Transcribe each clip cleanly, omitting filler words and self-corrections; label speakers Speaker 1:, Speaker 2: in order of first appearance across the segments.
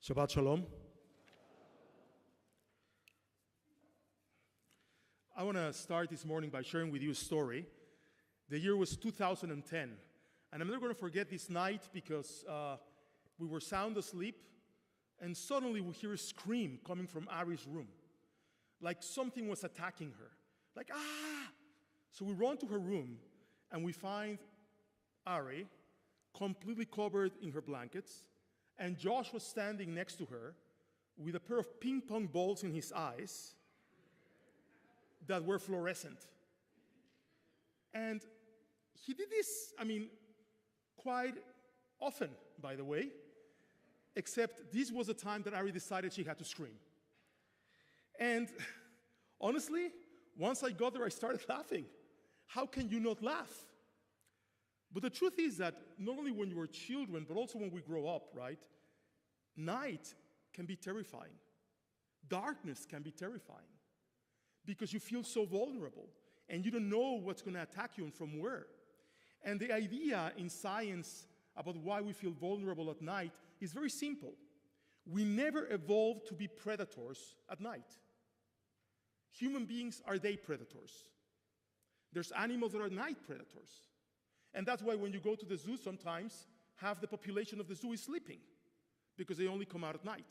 Speaker 1: Shabbat Sholom. I want to start this morning by sharing with you a story. The year was 2010, and I'm never going to forget this night because we were sound asleep, and suddenly we hear a scream coming from Ari's room, like something was attacking her, like, ah! So we run to her room, and we find Ari completely covered in her blankets, and Josh was standing next to her with a pair of ping pong balls in his eyes that were fluorescent. And he did this, quite often, by the way, except this was the time that Ari decided she had to scream. And honestly, once I got there, I started laughing. How can you not laugh? But the truth is that not only when you were children, but also when we grow up, right? Night can be terrifying. Darkness can be terrifying because you feel so vulnerable and you don't know what's going to attack you and from where. And the idea in science about why we feel vulnerable at night is very simple. We never evolved to be predators at night. Human beings are day predators. There's animals that are night predators. And that's why when you go to the zoo sometimes, half the population of the zoo is sleeping because they only come out at night.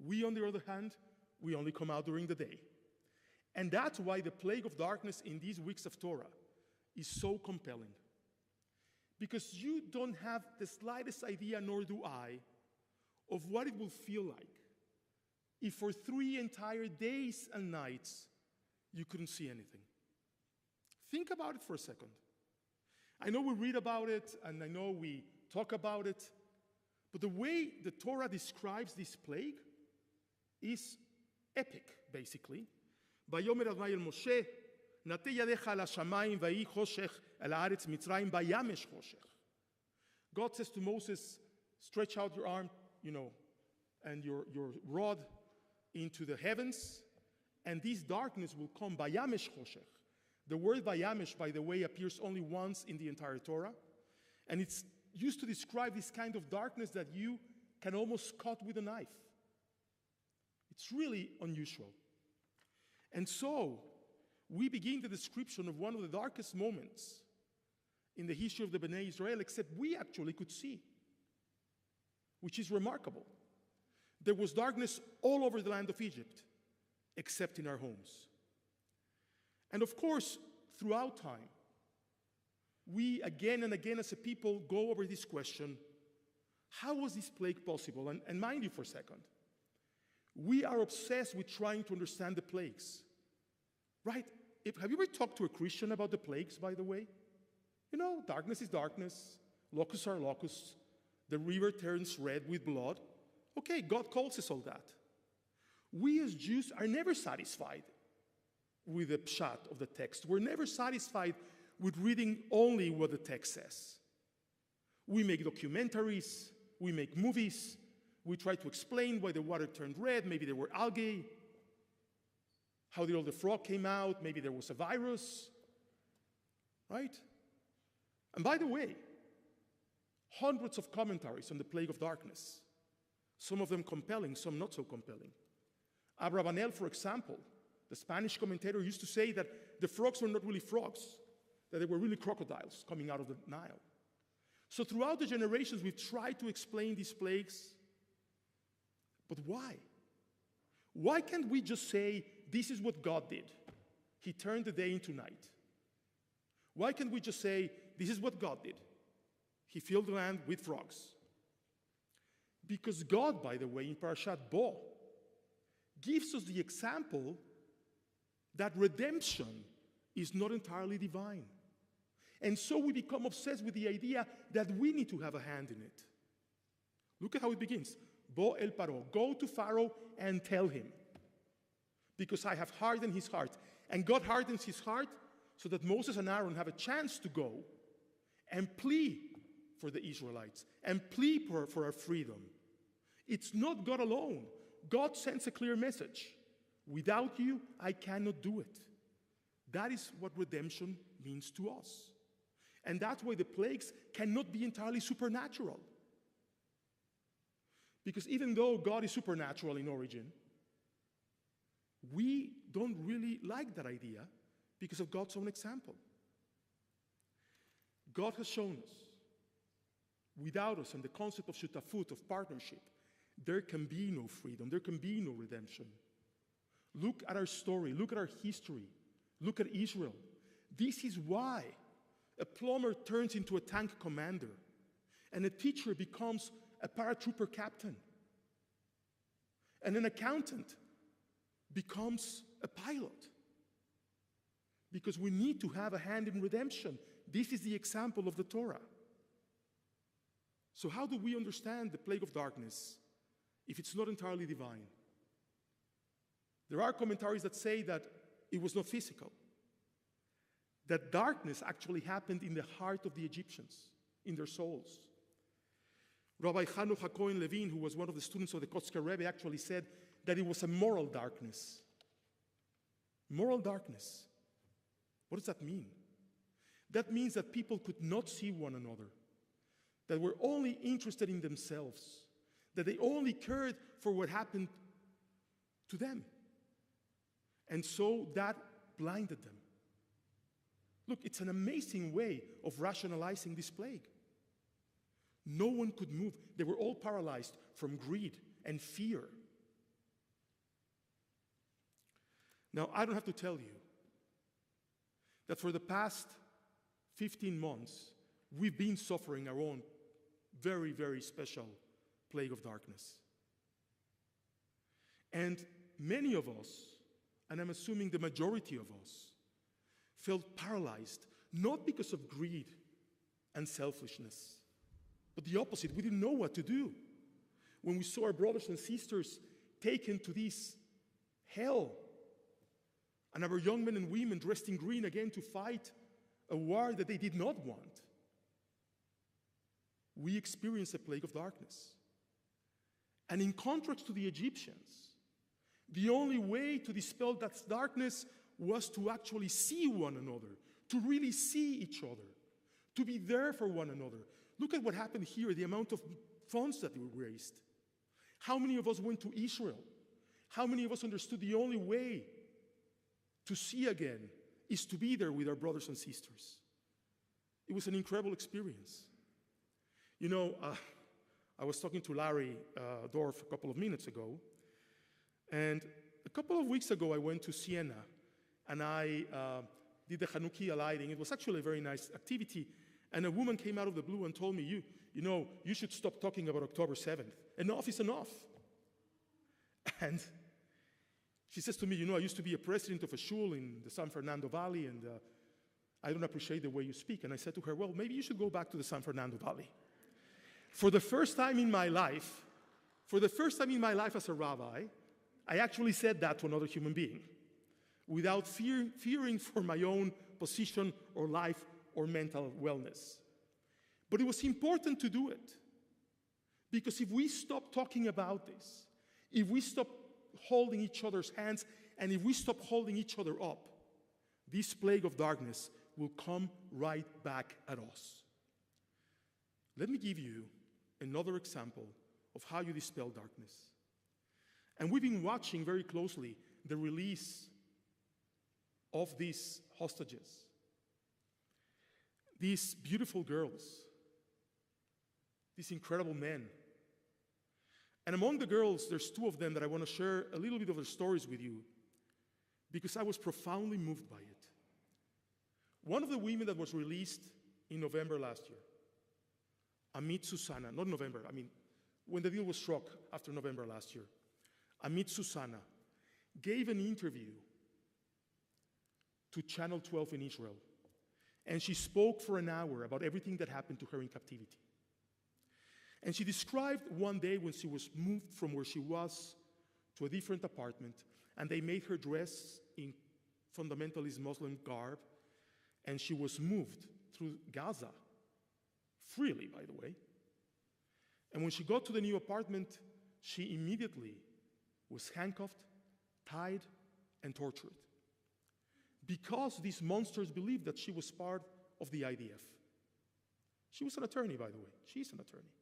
Speaker 1: We, on the other hand, we only come out during the day. And that's why the plague of darkness in these weeks of Torah is so compelling. Because you don't have the slightest idea, nor do I, of what it will feel like if for 3 entire days and nights you couldn't see anything. Think about it for a second. I know we read about it, and I know we talk about it, but the way the Torah describes this plague is epic, basically. ויאמר אדוני אל משה, נטה ידך על השמיים ויהי חושך על הארץ מצרים וימש חושך. God says to Moses, stretch out your arm, and your rod into the heavens, and this darkness will come. וימש חושך. The word Vayamesh, by the way, appears only once in the entire Torah. And it's used to describe this kind of darkness that you can almost cut with a knife. It's really unusual. And so, we begin the description of one of the darkest moments in the history of the Bnei Israel, except we actually could see, which is remarkable. There was darkness all over the land of Egypt, except in our homes. And of course, throughout time, we again and again as a people go over this question, how was this plague possible? And mind you for a second, we are obsessed with trying to understand the plagues, right? Have you ever talked to a Christian about the plagues, by the way? Darkness is darkness, locusts are locusts, the river turns red with blood. Okay, God calls us all that. We as Jews are never satisfied with the pshat of the text. We're never satisfied with reading only what the text says. We make documentaries, we make movies, we try to explain why the water turned red, maybe there were algae, how the older frog came out, maybe there was a virus, right? And by the way, hundreds of commentaries on the plague of darkness, some of them compelling, some not so compelling. Abravanel, for example, the Spanish commentator used to say that the frogs were not really frogs, that they were really crocodiles coming out of the Nile. So throughout the generations, we've tried to explain these plagues. But why? Why can't we just say, this is what God did? He turned the day into night. Why can't we just say, this is what God did? He filled the land with frogs. Because God, by the way, in Parashat Bo, gives us the example that redemption is not entirely divine. And so we become obsessed with the idea that we need to have a hand in it. Look at how it begins. Bo el Paro, go to Pharaoh and tell him, because I have hardened his heart. And God hardens his heart so that Moses and Aaron have a chance to go and plead for the Israelites and plead for our freedom. It's not God alone. God sends a clear message. Without you, I cannot do it. That is what redemption means to us. And that's why the plagues cannot be entirely supernatural. Because even though God is supernatural in origin, we don't really like that idea because of God's own example. God has shown us, without us and the concept of shutafut, of partnership, there can be no freedom, there can be no redemption. Look at our story, look at our history, look at Israel. This is why a plumber turns into a tank commander and a teacher becomes a paratrooper captain and an accountant becomes a pilot. Because we need to have a hand in redemption. This is the example of the Torah. So how do we understand the plague of darkness if it's not entirely divine? There are commentaries that say that it was not physical, that darkness actually happened in the heart of the Egyptians, in their souls. Rabbi Chanuch HaKohen Levin, who was one of the students of the Kotzker Rebbe, actually said that it was a moral darkness. Moral darkness. What does that mean? That means that people could not see one another, that were only interested in themselves, that they only cared for what happened to them. And so that blinded them. Look, it's an amazing way of rationalizing this plague. No one could move. They were all paralyzed from greed and fear. Now, I don't have to tell you that for the past 15 months, we've been suffering our own very, very special plague of darkness. And many of us, and I'm assuming the majority of us, felt paralyzed, not because of greed and selfishness, but the opposite. We didn't know what to do. When we saw our brothers and sisters taken to this hell, and our young men and women dressed in green again to fight a war that they did not want, we experienced a plague of darkness. And in contrast to the Egyptians, the only way to dispel that darkness was to actually see one another, to really see each other, to be there for one another. Look at what happened here, the amount of funds that were raised. How many of us went to Israel? How many of us understood the only way to see again is to be there with our brothers and sisters? It was an incredible experience. You know, I was talking to Larry Dorf a couple of minutes ago, and a couple of weeks ago I went to Siena, and I did the Hanukkah lighting. It was actually a very nice activity, and a woman came out of the blue and told me, you know, you should stop talking about October 7th. Enough is enough. And she says to me, you know, I used to be a president of a shul in the San Fernando Valley, and I don't appreciate the way you speak. And I said to her, well, maybe you should go back to the San Fernando Valley. For the first time in my life as a rabbi, I actually said that to another human being without fearing for my own position or life or mental wellness. But it was important to do it, because if we stop talking about this, if we stop holding each other's hands, and if we stop holding each other up, this plague of darkness will come right back at us. Let me give you another example of how you dispel darkness. And we've been watching very closely the release of these hostages, these beautiful girls, these incredible men. And among the girls, there's two of them that I want to share a little bit of their stories with you, because I was profoundly moved by it. One of the women that was released in November last year, Amit Susanna, not November, I mean, when the deal was struck after November last year, Amit Susanna gave an interview to Channel 12 in Israel, and she spoke for an hour about everything that happened to her in captivity. And she described one day when she was moved from where she was to a different apartment, and they made her dress in fundamentalist Muslim garb, and she was moved through Gaza, freely, by the way. And when she got to the new apartment, she immediately was handcuffed, tied, and tortured, because these monsters believed that she was part of the IDF. She was an attorney, by the way. She's an attorney.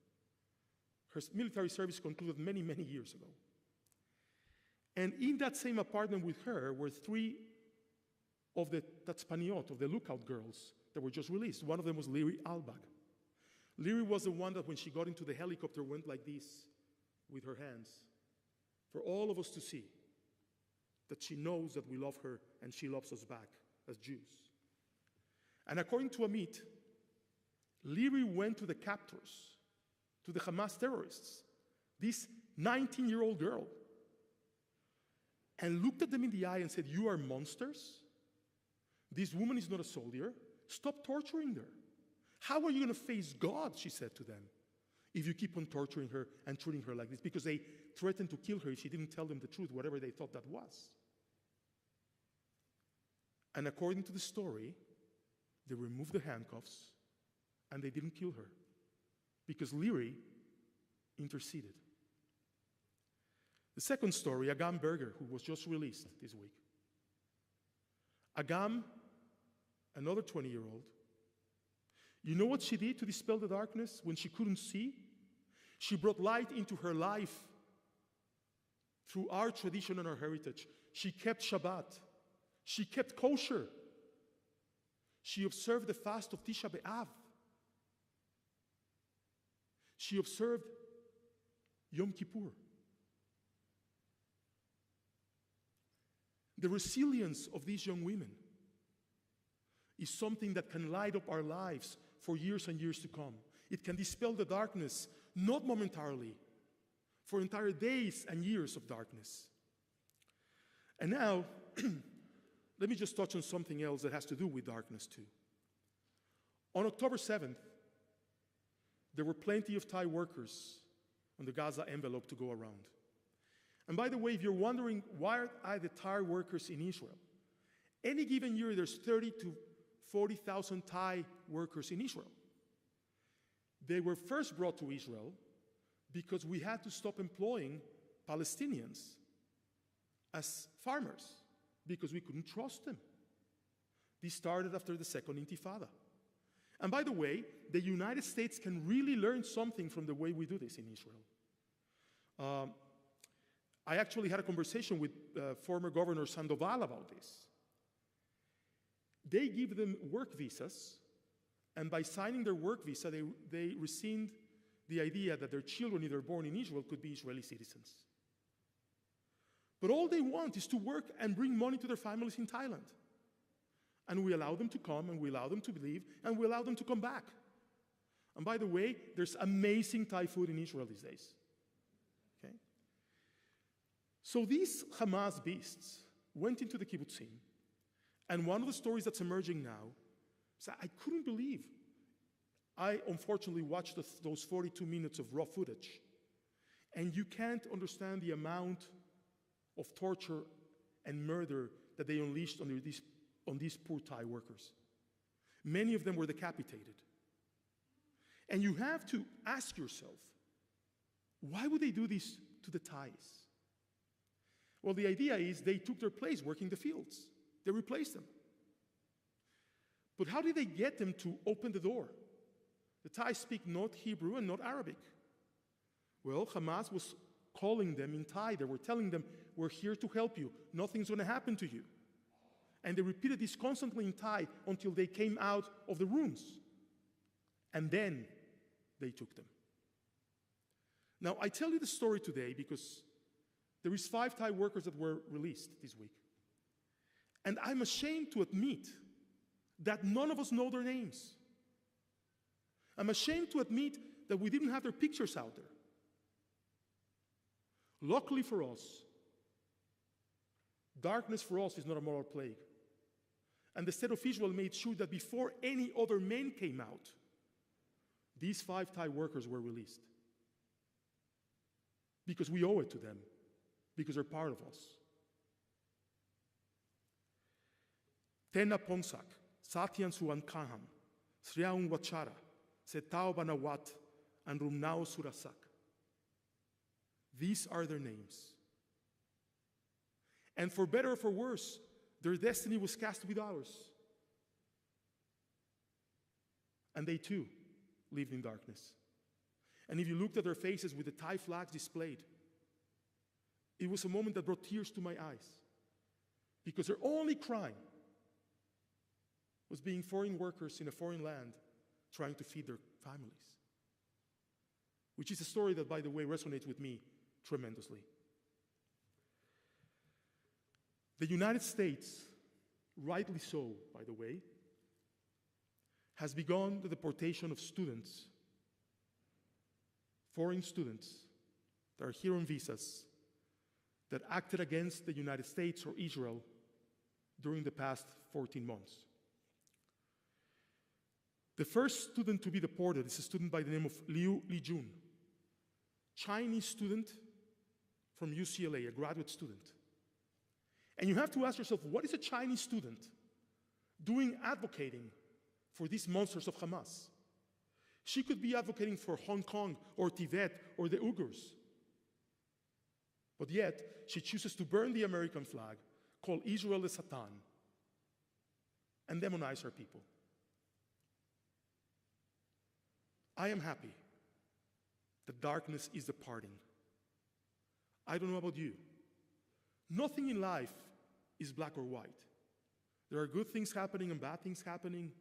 Speaker 1: Her military service concluded many, many years ago. And in that same apartment with her were 3 of the Tatspaniot, of the lookout girls that were just released. One of them was Liri Albag. Liri was the one that when she got into the helicopter went like this with her hands for all of us to see that she knows that we love her and she loves us back as Jews. And according to Amit, Liri went to the captors, to the Hamas terrorists, this 19-year-old girl, and looked at them in the eye and said, "You are monsters. This woman is not a soldier. Stop torturing her. How are you going to face God," she said to them, "if you keep on torturing her and treating her like this?" Because they threatened to kill her if she didn't tell them the truth, whatever they thought that was. And according to the story, they removed the handcuffs and they didn't kill her because Liri interceded. The second story, Agam Berger, who was just released this week. Agam, another 20-year-old, you know what she did to dispel the darkness when she couldn't see? She brought light into her life through our tradition and our heritage. She kept Shabbat. She kept kosher. She observed the fast of Tisha B'Av. She observed Yom Kippur. The resilience of these young women is something that can light up our lives for years and years to come. It can dispel the darkness, not momentarily, for entire days and years of darkness. And now, let me just touch on something else that has to do with darkness too. On October 7th, there were plenty of Thai workers on the Gaza envelope to go around. And by the way, if you're wondering why are the Thai workers in Israel, any given year there's 30 to 40,000 Thai workers in Israel. They were first brought to Israel because we had to stop employing Palestinians as farmers because we couldn't trust them. This started after the Second Intifada. And by the way, the United States can really learn something from the way we do this in Israel. I actually had a conversation with former Governor Sandoval about this. They give them work visas, and by signing their work visa, they rescind the idea that their children, if they're born in Israel, could be Israeli citizens. But all they want is to work and bring money to their families in Thailand. And we allow them to come, and we allow them to leave, and we allow them to come back. And by the way, there's amazing Thai food in Israel these days. Okay? So these Hamas beasts went into the kibbutzim, and one of the stories that's emerging now is that I couldn't believe. I unfortunately watched those 42 minutes of raw footage, and you can't understand the amount of torture and murder that they unleashed on these poor Thai workers. Many of them were decapitated. And you have to ask yourself, why would they do this to the Thais? Well, the idea is they took their place working the fields. They replaced them. But how did they get them to open the door? The Thais speak not Hebrew and not Arabic. Well, Hamas was calling them in Thai. They were telling them, "We're here to help you. Nothing's going to happen to you." And they repeated this constantly in Thai until they came out of the rooms. And then they took them. Now, I tell you the story today because there is 5 Thai workers that were released this week. And I'm ashamed to admit that none of us know their names. I'm ashamed to admit that we didn't have their pictures out there. Luckily for us, darkness for us is not a moral plague. And the state of Israel made sure that before any other men came out, these 5 Thai workers were released. Because we owe it to them. Because they're part of us. Tena Ponsak, Satyan Suan Kaham, Sriaun Wachara, Setao Banawat, and Rumnao Surasak. These are their names. And for better or for worse, their destiny was cast with ours. And they too lived in darkness. And if you looked at their faces with the Thai flags displayed, it was a moment that brought tears to my eyes, because their only crime was being foreign workers in a foreign land trying to feed their families. Which is a story that, by the way, resonates with me tremendously. The United States, rightly so, by the way, has begun the deportation of students, foreign students that are here on visas, that acted against the United States or Israel during the past 14 months. The first student to be deported is a student by the name of Liu Lijun, Chinese student from UCLA, a graduate student. And you have to ask yourself, what is a Chinese student doing advocating for these monsters of Hamas? She could be advocating for Hong Kong or Tibet or the Uyghurs. But yet, she chooses to burn the American flag, call Israel the Satan, and demonize her people. I am happy that darkness is departing. I don't know about you. Nothing in life is black or white. There are good things happening and bad things happening.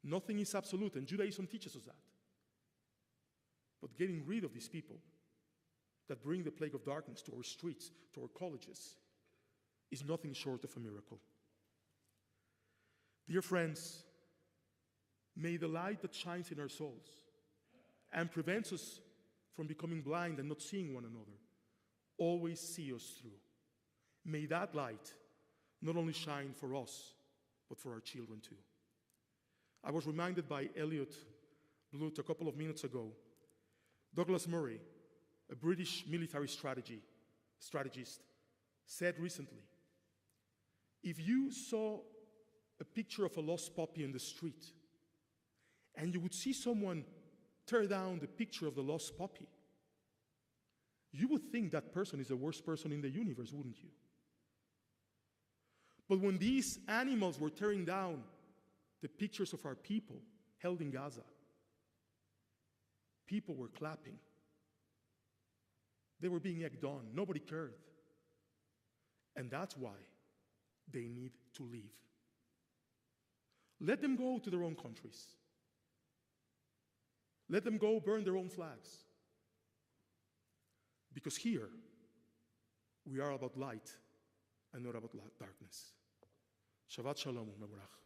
Speaker 1: Nothing is absolute, and Judaism teaches us that. But getting rid of these people that bring the plague of darkness to our streets, to our colleges, is nothing short of a miracle. Dear friends, may the light that shines in our souls and prevents us from becoming blind and not seeing one another always see us through. May that light not only shine for us, but for our children too. I was reminded by Elliot Blunt a couple of minutes ago. Douglas Murray, a British military strategist, said recently, if you saw a picture of a lost puppy in the street, and you would see someone tear down the picture of the lost puppy, you would think that person is the worst person in the universe, wouldn't you? But when these animals were tearing down the pictures of our people held in Gaza, people were clapping. They were being egged on. Nobody cared. And that's why they need to leave. Let them go to their own countries. Let them go burn their own flags. Because here, we are about light and not about darkness. Shabbat Shalom, Mevorach.